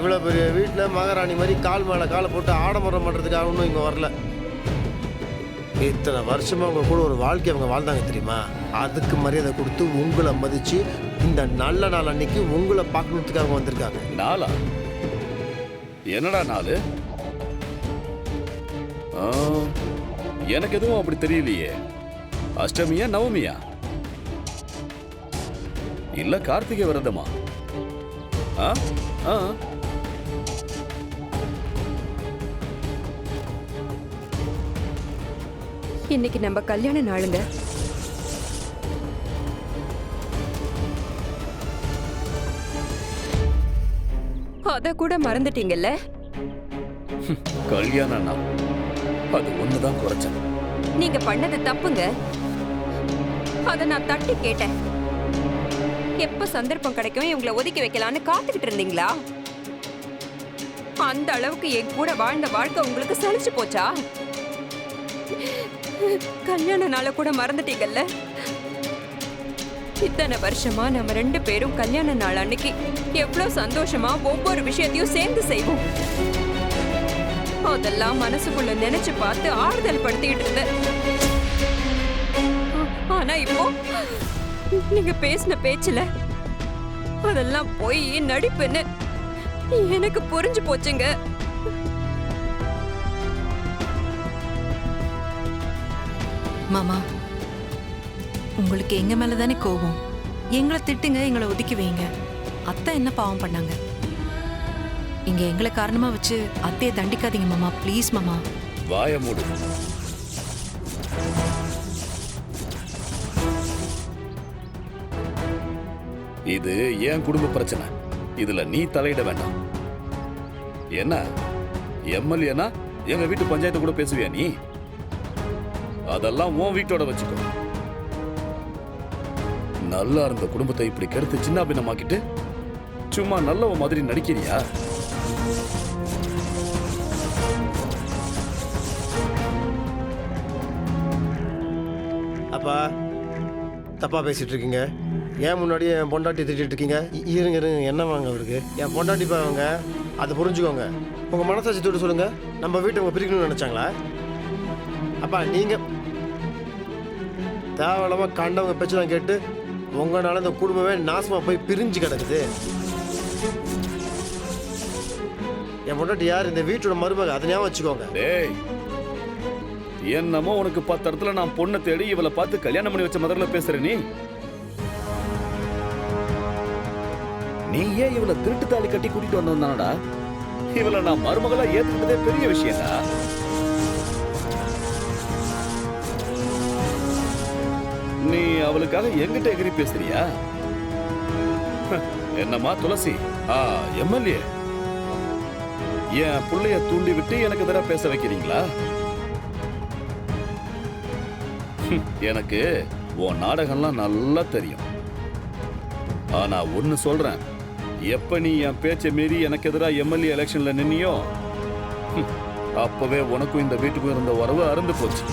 இவ்வளோ பெரிய வீட்டில் மகாராணி மாதிரி கால் மேலே காலை போட்டு ஆடம்பரம் பண்ணுறதுக்காக ஒன்றும் இங்கே வரல. இத்தனை வருஷமாக அவங்க கூட ஒரு வாழ்க்கை அவங்க வாழ்ந்தாங்க தெரியுமா? அதுக்கு மரியாதை கொடுத்து உங்களை மதித்து இந்த நல்ல நாள் அன்னைக்கு உங்களை பார்க்கணுத்துக்காக வந்திருக்காங்க. நாளா? என்னடா நாள்? எனக்கு எதுவும் அப்படி தெரியலையே. அஷ்டமியா நவமியா இல்ல கார்த்திகை விரதமா? இன்னைக்கு நம்ம கல்யாண நாளுங்க. அத கூட மறந்துட்டீங்கல்ல? கல்யாண நாள் அது ஒண்ணுதான் குறைச்சல். நீங்க பண்ணது தப்புங்க. அத நான் தட்டி கேட்டேன். எப்ப சந்தர்ப்பம் கிடைக்கும் இவங்களை ஒதுக்கி வைக்கலான்னு காத்துக்கிட்டு இருந்தீங்களா? அந்த அளவுக்கு என் கூட வாழ்ந்த வாழ்க்கை உங்களுக்கு சலிச்சு போச்சா? கல்யாண நாள கூட மறந்துட்டீங்கல்ல? இத்தனை வருஷமா நம்ம 2 பேரும் கல்யாண நாள் அன்னைக்கு எவ்வளவு சந்தோஷமா ஒவ்வொரு விஷயத்தையும் சேர்ந்து செய்வோம். அதெல்லாம் மனசுக்குள்ள நினைச்சு பார்த்து ஆறுதல் படுத்திட்டு இருந்த. ஆனா இப்போ நீங்க பேசின பேச்சுல அதெல்லாம் போய் நடிப்புன்னு எனக்கு புரிஞ்சு போச்சுங்க. மாமா, உங்களுக்கு எங்க மேலதானே கோபம்? எங்களை திட்டுங்க, எங்களை ஒதுக்கி வைங்க. அத்தை என்ன பாவம் பண்ணாங்க? இங்க எங்களை காரணமா வச்சு அத்தையை தண்டிக்காதீங்க மாமா, ப்ளீஸ் மாமா. வாய மூடு. இது ஏன் குடும்ப பிரச்சனை. இதுல நீ தலையிட வேண்டாம். என்ன எம்எல்ஏனா எங்க வீட்டு பஞ்சாயத்து கூட பேசுவியா நீ? அதெல்லாம் உன் வீட்டோட வச்சுக்கோ. நல்லா இருந்த குடும்பத்தை இப்படி கெடுத்து சின்ன பின்னமாக்கிட்டு சும்மா நல்லவ மாதிரி நடிக்கிறியா? அப்பா தப்பா பேசிட்டு இருக்கீங்க. ஏன் முன்னாடியே என் பொண்டாட்டி திட்டிட்டு இருக்கீங்க? இருங்க இருங்க, என்ன வாங்க அவருக்கு? என் பொண்டாட்டி அவங்க அதை புரிஞ்சுக்கோங்க. உங்க மனசாட்சி தொட்டு சொல்லுங்க. நம்ம வீட்டை உங்க பிரிக்கணும்னு நினைச்சாங்களா? அப்பா நீங்க தேவையில்லாம கண்டவங்க பேச்செல்லாம் கேட்டு உங்களால இந்த குடும்பமே நாசமா போய் பிரிஞ்சு கிடக்குது. என் பொண்டாட்டி யார்? இந்த வீட்டோட மருமக. அதை ஞாபகம் வச்சுக்கோங்க. டேய், என்னமோ உனக்கு 10 இடத்துல நான் பொண்ணை தேடி இவளை பார்த்து கல்யாணம் பண்ணி வச்ச முதல்ல பேசுற நீ ஏன் இவளை திருட்டு தாலி கட்டி கூட்டிட்டு வந்தானடா? இவளை நான் மருமகளா ஏத்துக்கிட்டதே பெரிய விஷயம்டா. நீ அவளுக்காக எங்கிட்ட எகிரி பேசுறியா? என்னம்மா துளசி, எம்எல்ஏ என் புள்ளைய தூண்டி விட்டு எனக்கு எதிராக பேச வைக்கிறீங்களா? எனக்கு உன் நாடகம்லாம் நல்லா தெரியும். ஆனா ஒன்னு சொல்றேன், எப்ப நீ என் பேச்சை மீறி எனக்கு எதிராக எம்எல்ஏ எலெக்ஷன்ல நின்னியோ அப்பவே உனக்கும் இந்த வீட்டுக்கும் இருந்த உறவு அறுந்து போச்சு.